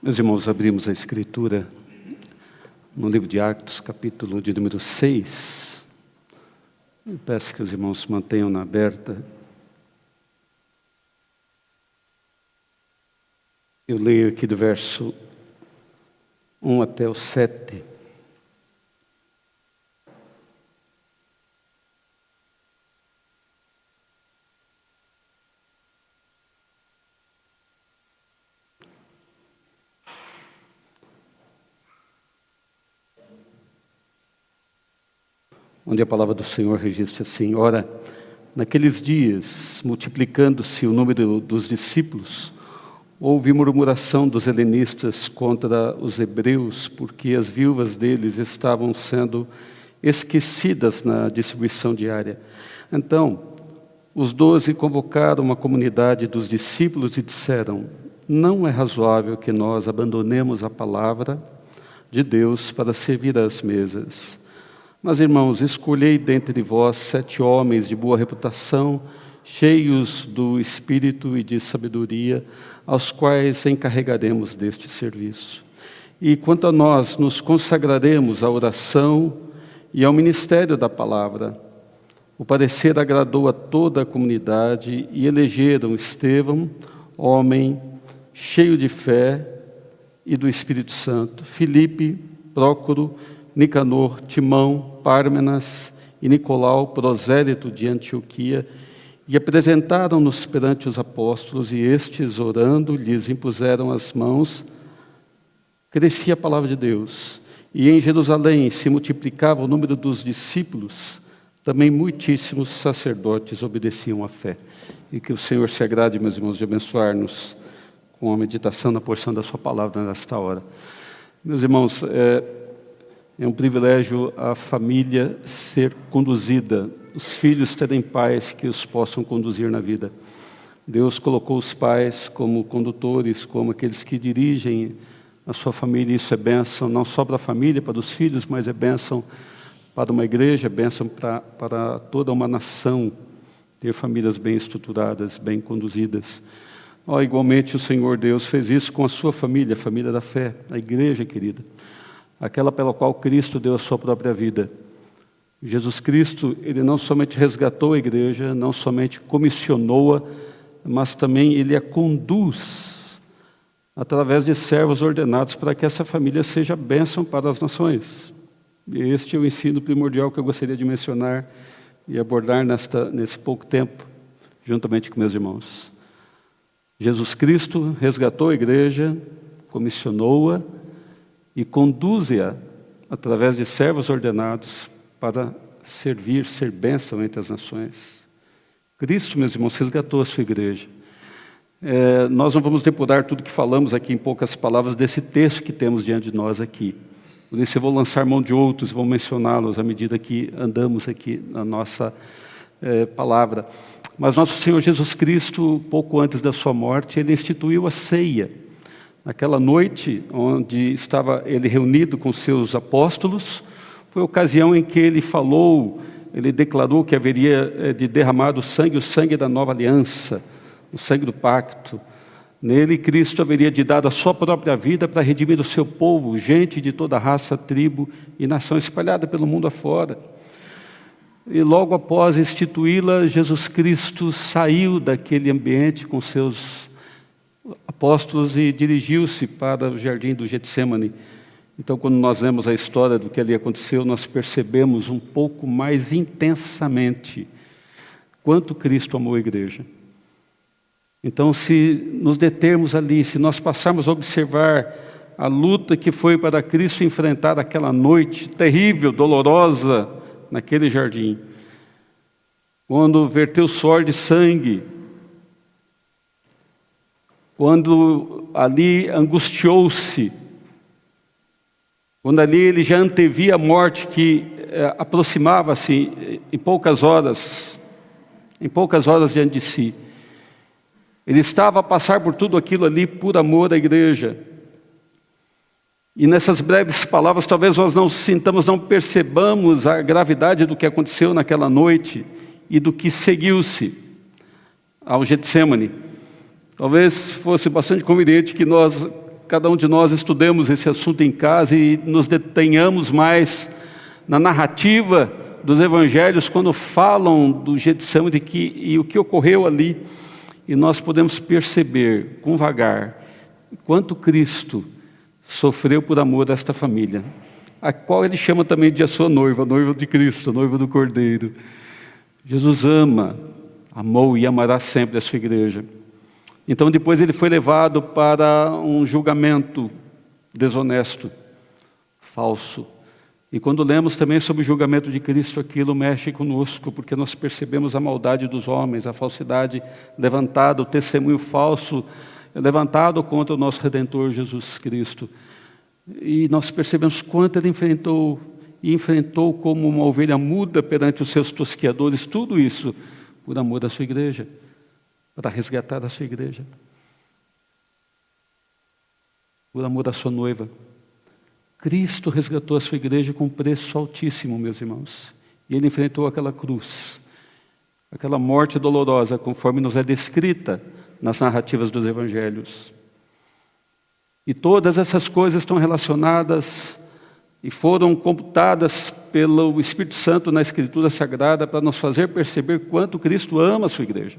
Meus irmãos, abrimos a Escritura no livro de Atos, capítulo de número 6. Eu peço que os irmãos se mantenham na aberta. Eu leio aqui do verso 1 até o 7. Onde a palavra do Senhor registra assim: Ora, naqueles dias, multiplicando-se o número dos discípulos, houve murmuração dos helenistas contra os hebreus, porque as viúvas deles estavam sendo esquecidas na distribuição diária. Então, os 12 convocaram uma comunidade dos discípulos e disseram: Não é razoável que nós abandonemos a palavra de Deus para servir às mesas. Mas, irmãos, escolhei dentre vós 7 homens de boa reputação, cheios do Espírito e de sabedoria, aos quais encarregaremos deste serviço. E quanto a nós, nos consagraremos à oração e ao ministério da palavra. O parecer agradou a toda a comunidade e elegeram Estevão, homem cheio de fé e do Espírito Santo, Filipe, Prócoro, Nicanor, Timão, Pármenas e Nicolau, prosélito de Antioquia, e apresentaram-nos perante os apóstolos, e estes, orando, lhes impuseram as mãos. Crescia a palavra de Deus, e em Jerusalém se multiplicava o número dos discípulos, também muitíssimos sacerdotes obedeciam à fé. E que o Senhor se agrade, meus irmãos, de abençoar-nos com a meditação na porção da sua palavra nesta hora. Meus irmãos, é um privilégio a família ser conduzida, os filhos terem pais que os possam conduzir na vida. Deus colocou os pais como condutores, como aqueles que dirigem a sua família. Isso é bênção não só para a família, para os filhos, mas é bênção para uma igreja, é bênção para toda uma nação, ter famílias bem estruturadas, bem conduzidas. Igualmente o Senhor Deus fez isso com a sua família, a família da fé, a igreja querida. Aquela pela qual Cristo deu a sua própria vida. Jesus Cristo, Ele não somente resgatou a igreja, não somente comissionou-a, mas também Ele a conduz através de servos ordenados para que essa família seja bênção para as nações. E este é o ensino primordial que eu gostaria de mencionar e abordar nesse pouco tempo, juntamente com meus irmãos. Jesus Cristo resgatou a igreja, comissionou-a, e conduz-a através de servos ordenados para servir, ser bênção entre as nações. Cristo, meus irmãos, resgatou a sua igreja. Nós não vamos depurar tudo que falamos aqui em poucas palavras desse texto que temos diante de nós aqui. Por isso eu vou lançar mão de outros, vou mencioná-los à medida que andamos aqui na nossa palavra. Mas nosso Senhor Jesus Cristo, pouco antes da sua morte, Ele instituiu a ceia. Naquela noite, onde estava ele reunido com seus apóstolos, foi a ocasião em que ele falou, ele declarou que haveria de derramar o sangue da nova aliança, o sangue do pacto. Nele, Cristo haveria de dar a sua própria vida para redimir o seu povo, gente de toda raça, tribo e nação espalhada pelo mundo afora. E logo após instituí-la, Jesus Cristo saiu daquele ambiente com seus apóstolos e dirigiu-se para o jardim do Getsêmani. Então, quando nós lemos a história do que ali aconteceu, nós percebemos um pouco mais intensamente quanto Cristo amou a igreja. Então, se nos determos ali, se nós passarmos a observar a luta que foi para Cristo enfrentar aquela noite terrível, dolorosa, naquele jardim, quando verteu suor de sangue, quando ali angustiou-se, quando ali ele já antevia a morte que aproximava-se em poucas horas diante de si. Ele estava a passar por tudo aquilo ali por amor à igreja. E nessas breves palavras, talvez nós não sintamos, não percebamos a gravidade do que aconteceu naquela noite e do que seguiu-se ao Getsêmani. Talvez fosse bastante conveniente que nós cada um de nós estudemos esse assunto em casa e nos detenhamos mais na narrativa dos evangelhos quando falam do Getsemane e o que ocorreu ali. E nós podemos perceber com vagar quanto Cristo sofreu por amor desta família, a qual ele chama também de a sua noiva, a noiva de Cristo, a noiva do Cordeiro. Jesus ama, amou e amará sempre a sua igreja. Então depois ele foi levado para um julgamento desonesto, falso. E quando lemos também sobre o julgamento de Cristo, aquilo mexe conosco, porque nós percebemos a maldade dos homens, a falsidade levantada, o testemunho falso levantado contra o nosso Redentor Jesus Cristo. E nós percebemos quanto ele enfrentou, e enfrentou como uma ovelha muda perante os seus tosqueadores, tudo isso por amor da sua igreja, para resgatar a sua igreja, por amor da sua noiva. Cristo resgatou a sua igreja com um preço altíssimo, meus irmãos. E ele enfrentou aquela cruz, aquela morte dolorosa, conforme nos é descrita nas narrativas dos evangelhos. E todas essas coisas estão relacionadas e foram computadas pelo Espírito Santo na Escritura Sagrada para nos fazer perceber quanto Cristo ama a sua igreja.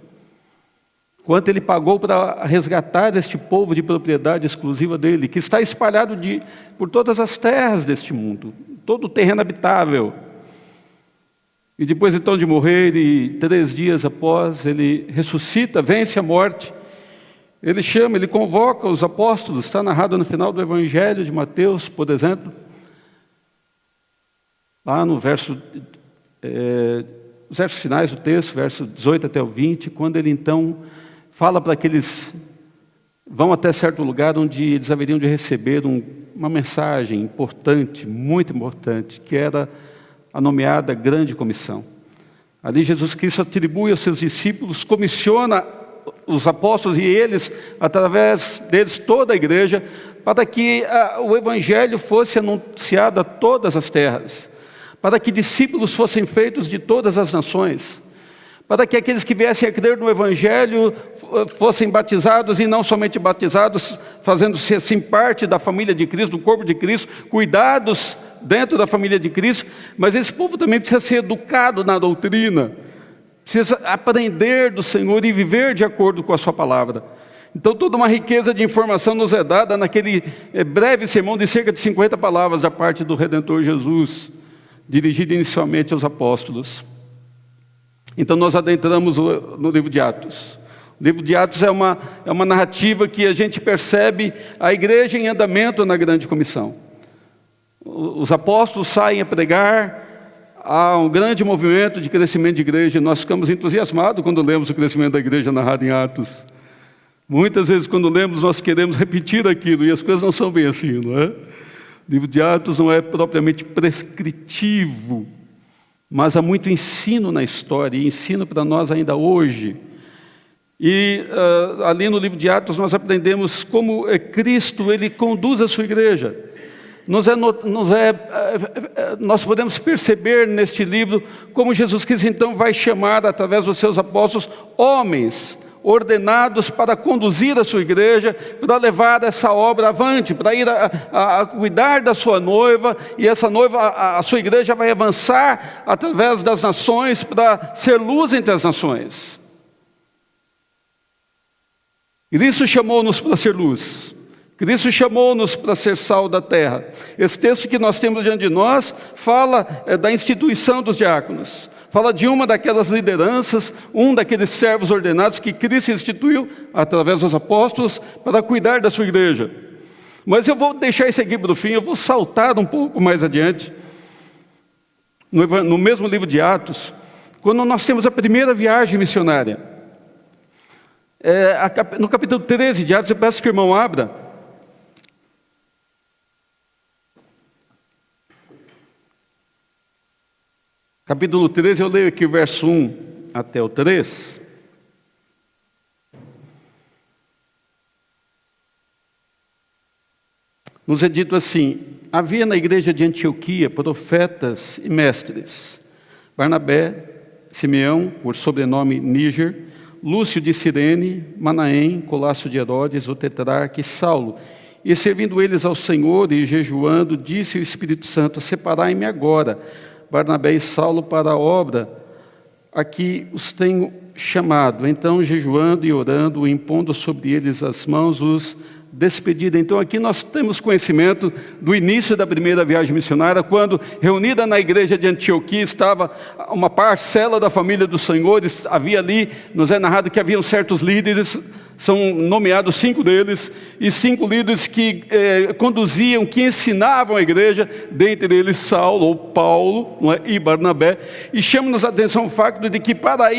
Quanto ele pagou para resgatar este povo de propriedade exclusiva dele, que está espalhado por todas as terras deste mundo, todo o terreno habitável. E depois então de morrer, e 3 dias após, ele ressuscita, vence a morte. Ele convoca os apóstolos, está narrado no final do Evangelho de Mateus, por exemplo, lá no os versos finais do texto, verso 18 até o 20, quando ele então fala para aqueles, vão até certo lugar onde eles haveriam de receber uma mensagem importante, muito importante, que era a nomeada Grande Comissão. Ali Jesus Cristo atribui aos seus discípulos, comissiona os apóstolos e eles, através deles, toda a igreja, para que o Evangelho fosse anunciado a todas as terras, para que discípulos fossem feitos de todas as nações, para que aqueles que viessem a crer no Evangelho fossem batizados, e não somente batizados, fazendo-se assim parte da família de Cristo, do corpo de Cristo, cuidados dentro da família de Cristo, mas esse povo também precisa ser educado na doutrina, precisa aprender do Senhor e viver de acordo com a sua palavra. Então toda uma riqueza de informação nos é dada naquele breve sermão de cerca de 50 palavras da parte do Redentor Jesus, dirigido inicialmente aos apóstolos. Então nós adentramos no livro de Atos. O livro de Atos é uma narrativa que a gente percebe a igreja em andamento na grande comissão. Os apóstolos saem a pregar, há um grande movimento de crescimento de igreja. Nós ficamos entusiasmados quando lemos o crescimento da igreja narrado em Atos. Muitas vezes quando lemos nós queremos repetir aquilo, e as coisas não são bem assim, não é? O livro de Atos não é propriamente prescritivo, mas há muito ensino na história, e ensino para nós ainda hoje. E ali no livro de Atos nós aprendemos como Cristo ele conduz a sua igreja. Nós podemos perceber neste livro como Jesus Cristo então vai chamar através dos seus apóstolos homens ordenados para conduzir a sua igreja, para levar essa obra avante, para ir a cuidar da sua noiva, e essa noiva, a sua igreja vai avançar através das nações, para ser luz entre as nações. Cristo chamou-nos para ser luz, Cristo chamou-nos para ser sal da terra. Esse texto que nós temos diante de nós fala da instituição dos diáconos, fala de uma daquelas lideranças, um daqueles servos ordenados que Cristo instituiu através dos apóstolos para cuidar da sua igreja. Mas eu vou deixar isso aqui para o fim, eu vou saltar um pouco mais adiante. No mesmo livro de Atos, quando nós temos a primeira viagem missionária, no capítulo 13 de Atos, eu peço que o irmão abra. Capítulo 13, eu leio aqui o verso 1 até o 3. Nos é dito assim: havia na igreja de Antioquia profetas e mestres, Barnabé, Simeão, por sobrenome Níger, Lúcio de Cirene, Manaém, Colácio de Herodes, o tetrarca, e Saulo, E servindo eles ao Senhor e jejuando, disse o Espírito Santo: separai-me agora, Barnabé e Saulo, para a obra a que os tenho chamado. Então, jejuando e orando, impondo sobre eles as mãos, os despediram. Então, aqui nós temos conhecimento do início da primeira viagem missionária, quando, reunida na igreja de Antioquia, estava uma parcela da família dos senhores. Havia ali, nos é narrado que haviam certos líderes, são nomeados 5 deles, e 5 líderes que conduziam, que ensinavam a igreja, dentre eles Saulo ou Paulo, não é? E Barnabé. E chama-nos a atenção o fato de que para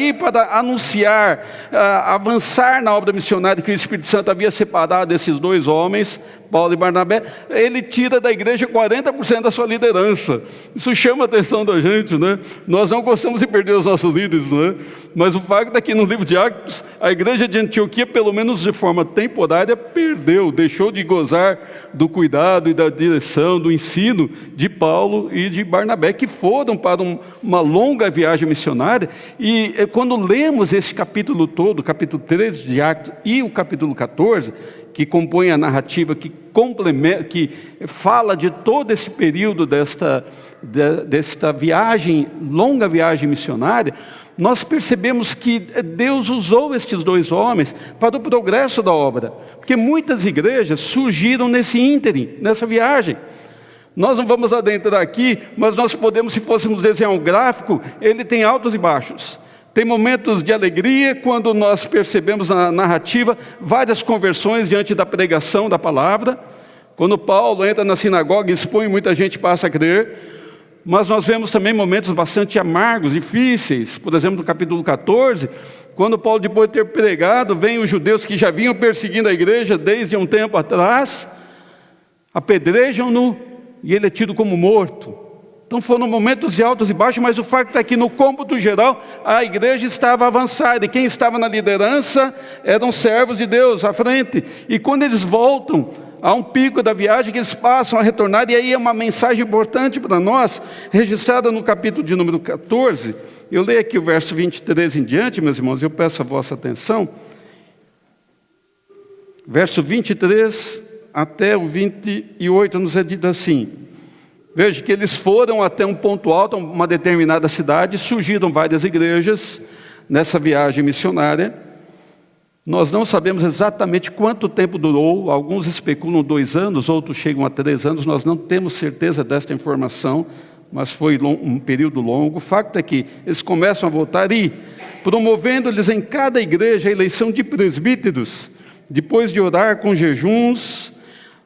anunciar, avançar na obra missionária que o Espírito Santo havia separado esses 2 homens, Paulo e Barnabé, ele tira da igreja 40% da sua liderança. Isso chama a atenção da gente, né? Nós não gostamos de perder os nossos líderes, né? Mas o fato é que no livro de Atos, a igreja de Antioquia, pelo menos de forma temporária, deixou de gozar do cuidado e da direção, do ensino de Paulo e de Barnabé, que foram para uma longa viagem missionária. E quando lemos esse capítulo todo, o capítulo 13 de Atos e o capítulo 14, que compõe a narrativa, que complementa, que fala de todo esse período desta viagem, longa viagem missionária, nós percebemos que Deus usou estes 2 homens para o progresso da obra, porque muitas igrejas surgiram nesse ínterim, nessa viagem. Nós não vamos adentrar aqui, mas nós podemos, se fôssemos desenhar um gráfico, ele tem altos e baixos. Tem momentos de alegria, quando nós percebemos na narrativa várias conversões diante da pregação da palavra. Quando Paulo entra na sinagoga e expõe, muita gente passa a crer. Mas nós vemos também momentos bastante amargos, difíceis. Por exemplo, no capítulo 14, quando Paulo, depois de ter pregado, vem os judeus que já vinham perseguindo a igreja desde um tempo atrás, apedrejam-no e ele é tido como morto. Então foram momentos de altos e baixos, mas o fato é que no cômputo geral a igreja estava avançada, e quem estava na liderança eram servos de Deus à frente. E quando eles voltam, há um pico da viagem que eles passam a retornar, e aí é uma mensagem importante para nós, registrada no capítulo de número 14. Eu leio aqui o verso 23 em diante, meus irmãos, eu peço a vossa atenção. Verso 23 até o 28 nos é dito assim: veja que eles foram até um ponto alto, uma determinada cidade, surgiram várias igrejas nessa viagem missionária. Nós não sabemos exatamente quanto tempo durou, alguns especulam 2 anos, outros chegam a 3 anos, nós não temos certeza desta informação, mas foi um período longo. O fato é que eles começam a voltar e, promovendo-lhes em cada igreja a eleição de presbíteros, depois de orar com jejuns,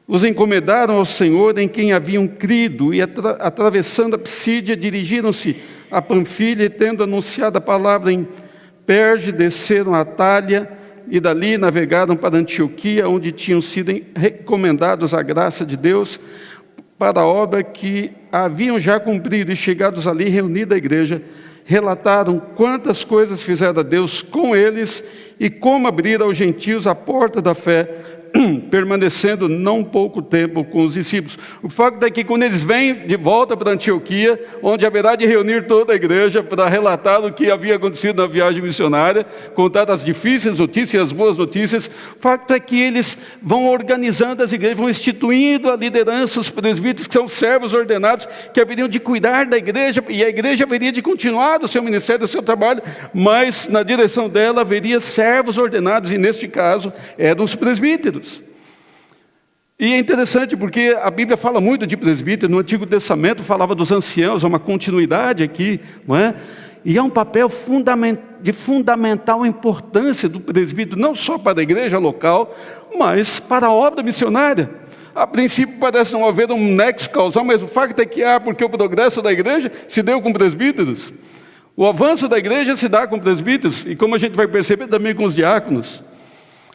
os encomendaram ao Senhor em quem haviam crido, e atravessando a Psídia, dirigiram-se a Panfilha, e tendo anunciado a palavra em Perge, desceram a Atália, e dali navegaram para Antioquia, onde tinham sido recomendados à graça de Deus para a obra que haviam já cumprido. E chegados ali, reunida a igreja, relataram quantas coisas fizera Deus com eles, e como abrir aos gentios a porta da fé, permanecendo não pouco tempo com os discípulos. O fato é que quando eles vêm de volta para Antioquia, onde haverá de reunir toda a igreja para relatar o que havia acontecido na viagem missionária, contar as difíceis notícias e as boas notícias, o fato é que eles vão organizando as igrejas, vão instituindo a liderança, os presbíteros, que são servos ordenados, que haveriam de cuidar da igreja, e a igreja haveria de continuar o seu ministério, o seu trabalho, mas na direção dela haveria servos ordenados, e neste caso eram os presbíteros. E é interessante porque a Bíblia fala muito de presbítero. No Antigo Testamento falava dos anciãos, há uma continuidade aqui, não é? E há um papel de fundamental importância do presbítero, não só para a igreja local, mas para a obra missionária. A princípio parece não haver um nexo causal, mas o fato é que há, porque o progresso da igreja se deu com presbíteros. O avanço da igreja se dá com presbíteros, e como a gente vai perceber também com os diáconos.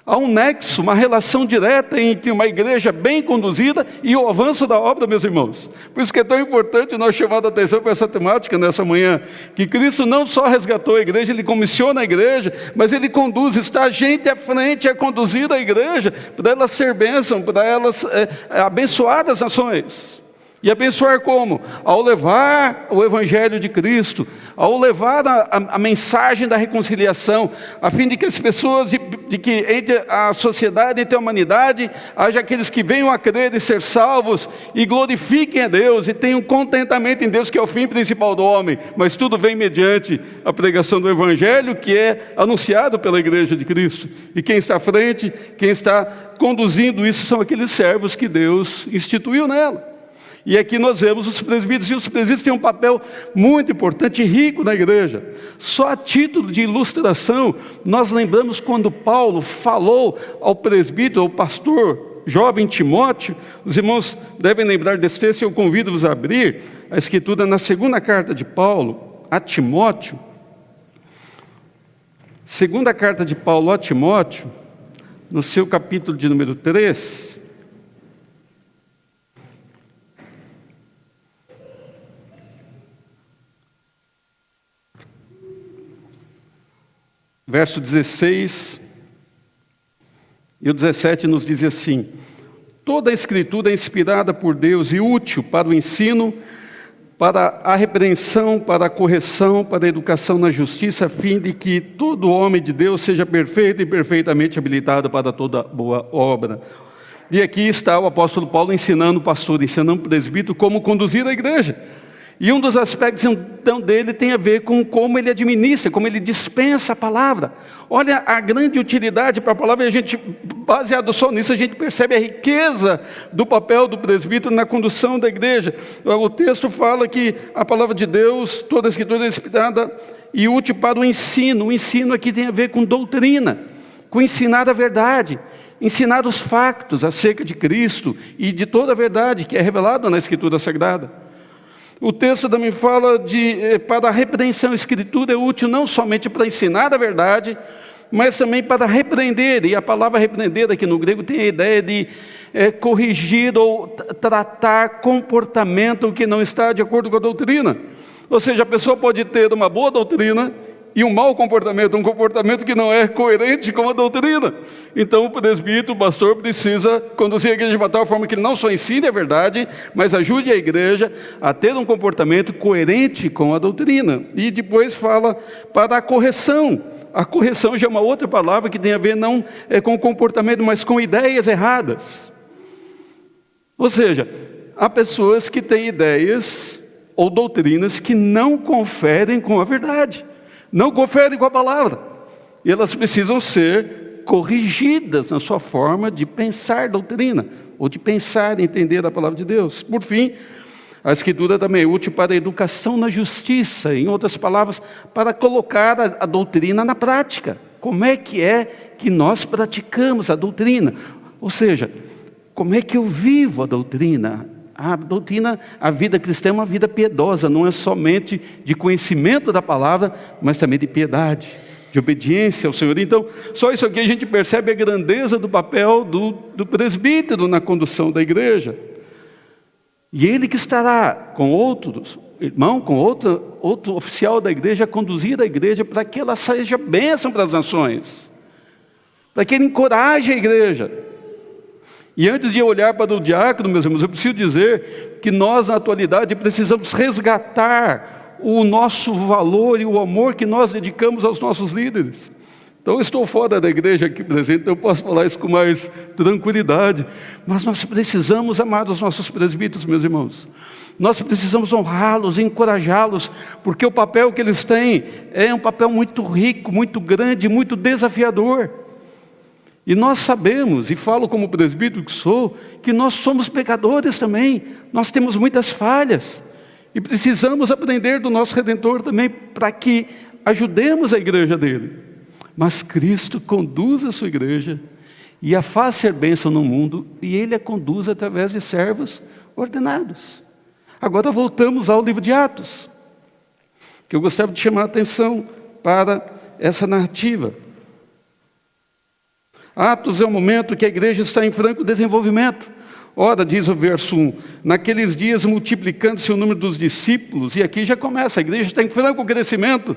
Há um nexo, uma relação direta entre uma igreja bem conduzida e o avanço da obra, meus irmãos. Por isso que é tão importante nós chamar a atenção para essa temática nessa manhã, que Cristo não só resgatou a igreja, Ele comissiona a igreja, mas Ele conduz, está a gente à frente a conduzir a igreja, para ela ser bênção, para elas abençoar as nações. E abençoar como? Ao levar o Evangelho de Cristo, ao levar a mensagem da reconciliação, a fim de que as pessoas, de que entre a sociedade, entre a humanidade, haja aqueles que venham a crer e ser salvos, e glorifiquem a Deus, e tenham contentamento em Deus, que é o fim principal do homem. Mas tudo vem mediante a pregação do Evangelho, que é anunciado pela Igreja de Cristo. E quem está à frente, quem está conduzindo isso, são aqueles servos que Deus instituiu nela. E aqui nós vemos os presbíteros, e os presbíteros têm um papel muito importante e rico na igreja. Só a título de ilustração, nós lembramos quando Paulo falou ao presbítero, ao pastor jovem Timóteo. Os irmãos devem lembrar desse texto, e eu convido-vos a abrir a escritura na segunda carta de Paulo a Timóteo. Segunda carta de Paulo a Timóteo, no seu capítulo de número 3. Verso 16 e o 17 nos diz assim: toda a Escritura é inspirada por Deus e útil para o ensino, para a repreensão, para a correção, para a educação na justiça, a fim de que todo homem de Deus seja perfeito e perfeitamente habilitado para toda boa obra. E aqui está o apóstolo Paulo ensinando o pastor, ensinando o presbítero como conduzir a igreja. E um dos aspectos então dele tem a ver com como ele administra, como ele dispensa a palavra. Olha a grande utilidade para a palavra, e a gente, baseado só nisso, a gente percebe a riqueza do papel do presbítero na condução da igreja. O texto fala que a palavra de Deus, toda a Escritura é inspirada e útil para o ensino. O ensino aqui tem a ver com doutrina, com ensinar a verdade, ensinar os factos acerca de Cristo e de toda a verdade que é revelada na Escritura Sagrada. O texto também fala para a repreensão. A Escritura é útil não somente para ensinar a verdade, mas também para repreender. E a palavra repreender aqui no grego tem a ideia de corrigir ou tratar comportamento que não está de acordo com a doutrina. Ou seja, a pessoa pode ter uma boa doutrina e um mau comportamento, um comportamento que não é coerente com a doutrina. Então o presbítero, o pastor, precisa conduzir a igreja de uma tal forma que ele não só ensine a verdade, mas ajude a igreja a ter um comportamento coerente com a doutrina. E depois fala para a correção. A correção já é uma outra palavra que tem a ver não com o comportamento, mas com ideias erradas. Ou seja, há pessoas que têm ideias ou doutrinas que não conferem com a verdade, não conferem com a palavra, e elas precisam ser corrigidas na sua forma de pensar doutrina, ou de pensar e entender a palavra de Deus. Por fim, a Escritura também é útil para a educação na justiça, em outras palavras, para colocar a doutrina na prática. Como é que nós praticamos a doutrina? Ou seja, como é que eu vivo a doutrina? A doutrina, a vida cristã é uma vida piedosa, não é somente de conhecimento da palavra, mas também de piedade, de obediência ao Senhor. Então, só isso aqui a gente percebe a grandeza do papel do presbítero na condução da igreja. E ele que estará com outro irmão, com outro oficial da igreja, a conduzir a igreja para que ela seja bênção para as nações, para que ele encoraje a igreja. E antes de eu olhar para o diácono, meus irmãos, eu preciso dizer que nós, na atualidade, precisamos resgatar o nosso valor e o amor que nós dedicamos aos nossos líderes. Então, eu estou fora da igreja aqui presente, então eu posso falar isso com mais tranquilidade, mas nós precisamos amar os nossos presbíteros, meus irmãos. Nós precisamos honrá-los, encorajá-los, porque o papel que eles têm é um papel muito rico, muito grande, muito desafiador. E nós sabemos, e falo como presbítero que sou, que nós somos pecadores também, nós temos muitas falhas, e precisamos aprender do nosso Redentor também, para que ajudemos a igreja dele. Mas Cristo conduz a sua igreja, e a faz ser bênção no mundo, e ele a conduz através de servos ordenados. Agora voltamos ao livro de Atos, que eu gostaria de chamar a atenção para essa narrativa. Atos é o momento que a igreja está em franco desenvolvimento. Ora, diz o verso 1, naqueles dias multiplicando-se o número dos discípulos, e aqui já começa, a igreja está em franco crescimento.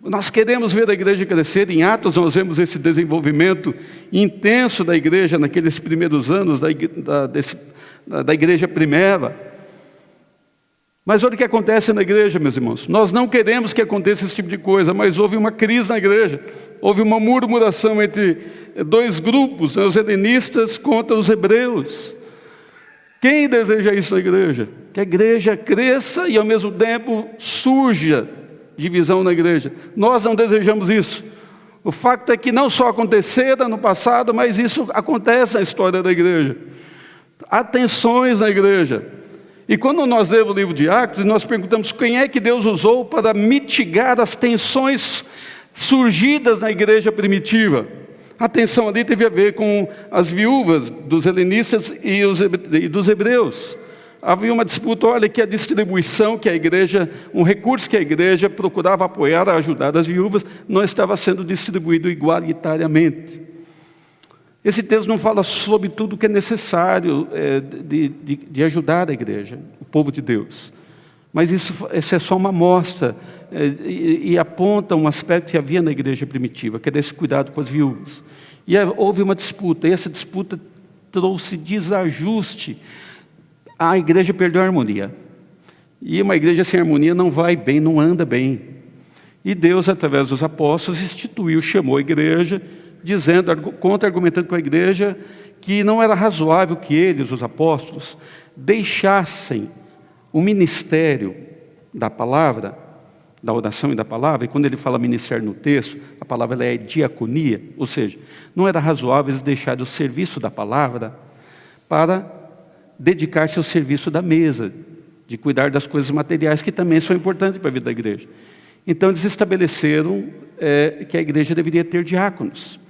Nós queremos ver a igreja crescer. Em Atos nós vemos esse desenvolvimento intenso da igreja naqueles primeiros anos da igreja primeira. Mas olha o que acontece na igreja, meus irmãos. Nós não queremos que aconteça esse tipo de coisa, mas houve uma crise na igreja. Houve uma murmuração entre dois grupos, né, os helenistas contra os hebreus. Quem deseja isso na igreja? Que a igreja cresça e ao mesmo tempo surja divisão na igreja. Nós não desejamos isso. O fato é que não só acontecera no passado, mas isso acontece na história da igreja. Há tensões na igreja. E quando nós lemos o livro de Atos, nós perguntamos quem é que Deus usou para mitigar as tensões surgidas na igreja primitiva. A tensão ali teve a ver com as viúvas dos helenistas e dos hebreus. Havia uma disputa, olha, que a distribuição que a igreja, um recurso que a igreja procurava apoiar, ajudar as viúvas, não estava sendo distribuído igualitariamente. Esse texto não fala sobre tudo o que é necessário de ajudar a igreja, o povo de Deus. Mas isso é só uma amostra e aponta um aspecto que havia na igreja primitiva, que é desse cuidado com as viúvas. E houve uma disputa, e essa disputa trouxe desajuste. A igreja perdeu a harmonia. E uma igreja sem harmonia não vai bem, não anda bem. E Deus, através dos apóstolos, instituiu, chamou a igreja, dizendo, contra-argumentando com a igreja, que não era razoável que eles, os apóstolos, deixassem o ministério da palavra, da oração e da palavra, e quando ele fala ministério no texto, a palavra é diaconia, ou seja, não era razoável eles deixarem o serviço da palavra para dedicar-se ao serviço da mesa, de cuidar das coisas materiais, que também são importantes para a vida da igreja. Então eles estabeleceram que a igreja deveria ter diáconos,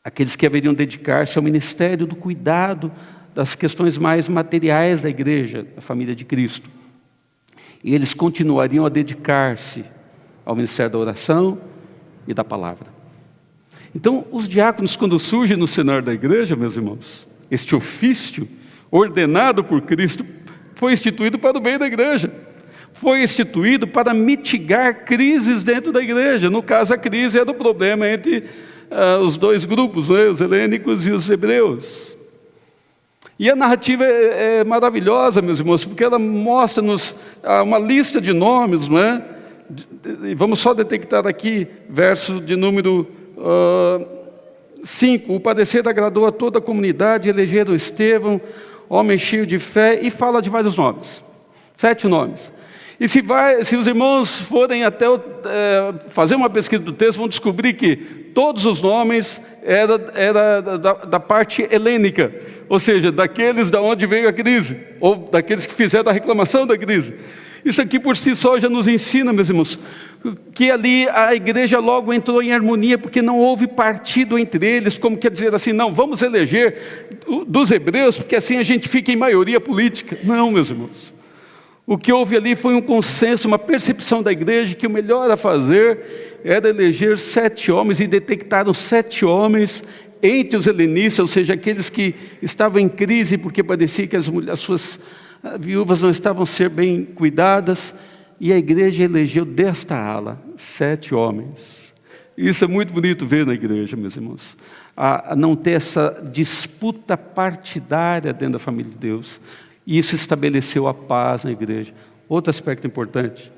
aqueles que haveriam dedicar-se ao ministério do cuidado das questões mais materiais da igreja, da família de Cristo. E eles continuariam a dedicar-se ao ministério da oração e da palavra. Então, os diáconos, quando surgem no cenário da igreja, meus irmãos, este ofício ordenado por Cristo foi instituído para o bem da igreja. Foi instituído para mitigar crises dentro da igreja. No caso, a crise era o problema entre os dois grupos, né, os helênicos e os hebreus. E a narrativa é maravilhosa, meus irmãos, porque ela mostra-nos uma lista de nomes, não é? E vamos só detectar aqui, verso de número 5. O parecer agradou a toda a comunidade, elegeram Estevão, homem cheio de fé, e fala de vários nomes, 7 nomes. E se os irmãos forem até fazer uma pesquisa do texto, vão descobrir que todos os nomes eram da parte helênica, ou seja, daqueles da onde veio a crise, ou daqueles que fizeram a reclamação da crise. Isso aqui por si só já nos ensina, meus irmãos, que ali a igreja logo entrou em harmonia, porque não houve partido entre eles, como quer dizer assim, não, vamos eleger dos hebreus, porque assim a gente fica em maioria política. Não, meus irmãos. O que houve ali foi um consenso, uma percepção da igreja que o melhor a fazer era eleger 7 homens, e detectaram 7 homens entre os helenistas, ou seja, aqueles que estavam em crise porque parecia que as suas viúvas não estavam sendo bem cuidadas, e a igreja elegeu desta ala 7 homens. Isso é muito bonito ver na igreja, meus irmãos, a não ter essa disputa partidária dentro da família de Deus. E isso estabeleceu a paz na igreja. Outro aspecto importante,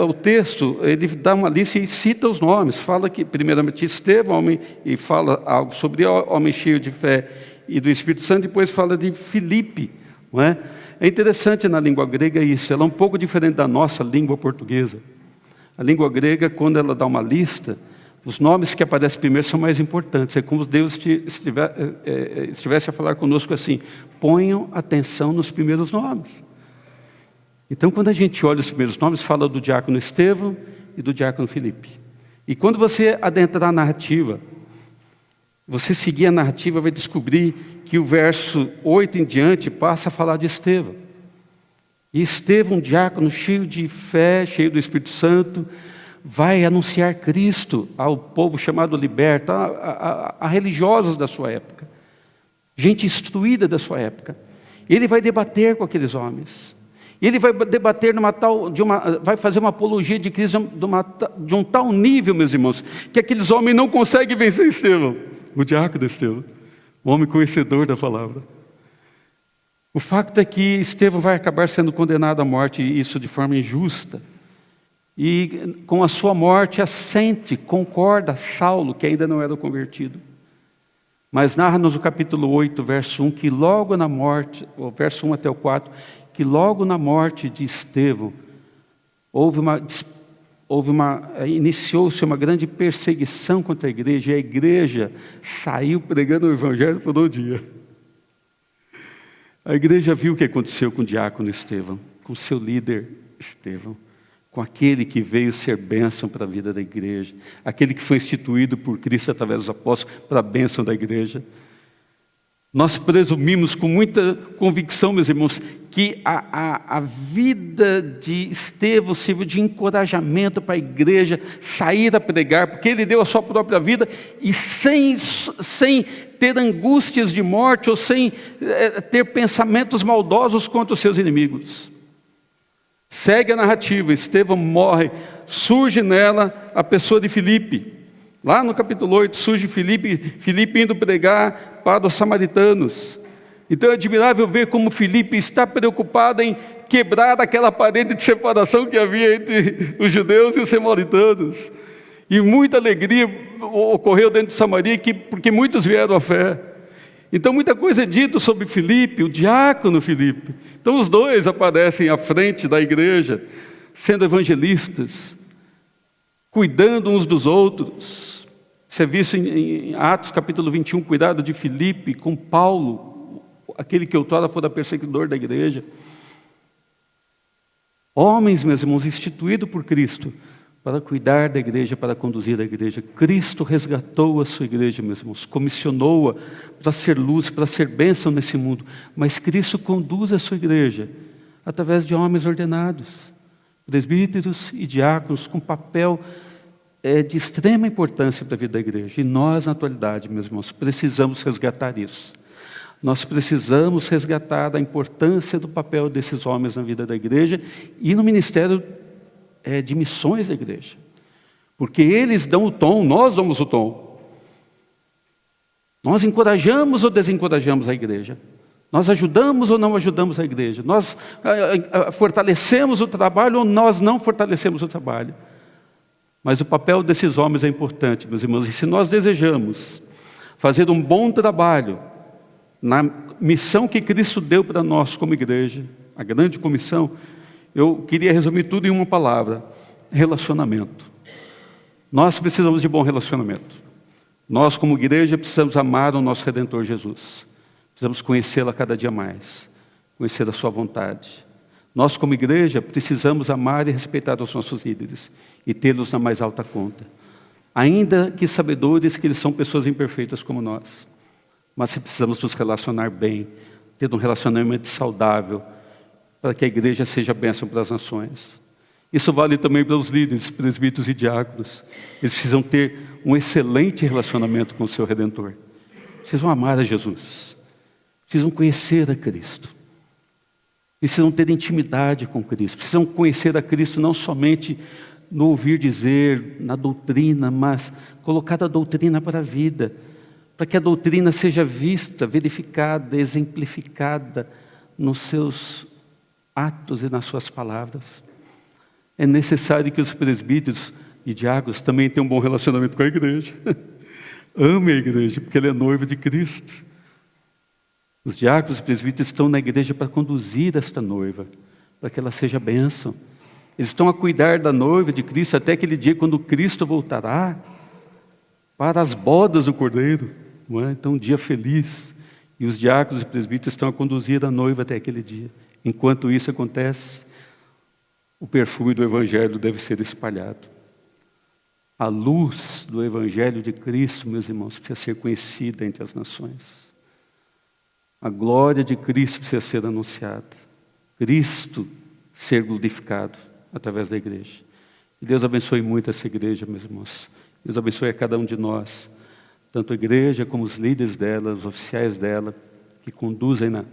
o texto, ele dá uma lista e cita os nomes, fala que primeiramente Estevão, homem, e fala algo sobre homem cheio de fé e do Espírito Santo, depois fala de Filipe, não é? É interessante na língua grega isso, ela é um pouco diferente da nossa língua portuguesa. A língua grega, quando ela dá uma lista, os nomes que aparecem primeiro são mais importantes. É como se Deus estivesse a falar conosco assim: ponham atenção nos primeiros nomes. Então, quando a gente olha os primeiros nomes, fala do diácono Estevão e do diácono Filipe. E quando você adentrar a narrativa, você seguir a narrativa, vai descobrir que o verso 8 em diante passa a falar de Estevão. E Estevão, um diácono cheio de fé, cheio do Espírito Santo, vai anunciar Cristo ao povo chamado liberto, a religiosos da sua época, gente instruída da sua época. Ele vai debater com aqueles homens. Ele vai debater vai fazer uma apologia de Cristo de um tal nível, meus irmãos, que aqueles homens não conseguem vencer Estevão, o diácono Estevão, o homem conhecedor da palavra. O fato é que Estevão vai acabar sendo condenado à morte, e isso de forma injusta. E com a sua morte assente, concorda Saulo, que ainda não era convertido. Mas narra-nos o capítulo 8, verso 1, que logo na morte, o verso 1 até o 4, que logo na morte de Estevão, iniciou-se uma grande perseguição contra a igreja, e a igreja saiu pregando o evangelho por um dia. A igreja viu o que aconteceu com o diácono Estevão, com seu líder Estevão, com aquele que veio ser bênção para a vida da igreja, aquele que foi instituído por Cristo através dos apóstolos para a bênção da igreja. Nós presumimos com muita convicção, meus irmãos, que a vida de Estevão sirva de encorajamento para a igreja sair a pregar, porque ele deu a sua própria vida e sem ter angústias de morte ou sem ter pensamentos maldosos contra os seus inimigos. Segue a narrativa, Estevão morre, surge nela a pessoa de Filipe. Lá no capítulo 8 surge Filipe indo pregar para os samaritanos. Então é admirável ver como Filipe está preocupado em quebrar aquela parede de separação que havia entre os judeus e os samaritanos. E muita alegria ocorreu dentro de Samaria, porque muitos vieram à fé. Então muita coisa é dita sobre Filipe, o diácono Filipe. Então os dois aparecem à frente da igreja, sendo evangelistas, cuidando uns dos outros. Isso é visto em Atos capítulo 21, cuidado de Filipe com Paulo, aquele que outrora fora perseguidor da igreja. Homens, meus irmãos, instituídos por Cristo, para cuidar da igreja, para conduzir a igreja. Cristo resgatou a sua igreja, meus irmãos, comissionou-a para ser luz, para ser bênção nesse mundo. Mas Cristo conduz a sua igreja através de homens ordenados, presbíteros e diáconos, com papel de extrema importância para a vida da igreja. E nós, na atualidade, meus irmãos, precisamos resgatar isso. Nós precisamos resgatar a importância do papel desses homens na vida da igreja e no ministério de missões da igreja. Porque eles dão o tom, nós damos o tom. Nós encorajamos ou desencorajamos a igreja. Nós ajudamos ou não ajudamos a igreja. Nós fortalecemos o trabalho ou nós não fortalecemos o trabalho. Mas o papel desses homens é importante, meus irmãos. E se nós desejamos fazer um bom trabalho na missão que Cristo deu para nós como igreja, a grande comissão, eu queria resumir tudo em uma palavra: relacionamento. Nós precisamos de bom relacionamento. Nós, como igreja, precisamos amar o nosso Redentor Jesus. Precisamos conhecê-lo a cada dia mais, conhecer a sua vontade. Nós, como igreja, precisamos amar e respeitar os nossos líderes e tê-los na mais alta conta. Ainda que sabedores que eles são pessoas imperfeitas como nós. Mas precisamos nos relacionar bem, ter um relacionamento saudável, para que a igreja seja bênção para as nações. Isso vale também para os líderes, presbíteros e diáconos. Eles precisam ter um excelente relacionamento com o seu Redentor. Precisam amar a Jesus. Precisam conhecer a Cristo. Precisam ter intimidade com Cristo. Precisam conhecer a Cristo não somente no ouvir dizer, na doutrina, mas colocar a doutrina para a vida. Para que a doutrina seja vista, verificada, exemplificada nos seus atos e nas suas palavras. É necessário que os presbíteros e diáconos também tenham um bom relacionamento com a igreja. Ame a igreja, porque ela é noiva de Cristo. Os diáconos e presbíteros estão na igreja para conduzir esta noiva, para que ela seja bênção. Eles estão a cuidar da noiva de Cristo até aquele dia quando Cristo voltará para as bodas do Cordeiro. Não é? Então, um dia feliz. E os diáconos e presbíteros estão a conduzir a noiva até aquele dia. Enquanto isso acontece, o perfume do Evangelho deve ser espalhado. A luz do Evangelho de Cristo, meus irmãos, precisa ser conhecida entre as nações. A glória de Cristo precisa ser anunciada. Cristo ser glorificado através da igreja. E Deus abençoe muito essa igreja, meus irmãos. Deus abençoe a cada um de nós, tanto a igreja como os líderes dela, os oficiais dela, que conduzem-na,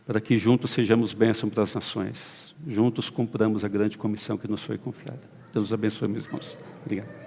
para que juntos sejamos bênção para as nações. Juntos cumpramos a grande comissão que nos foi confiada. Deus os abençoe, meus irmãos. Obrigado.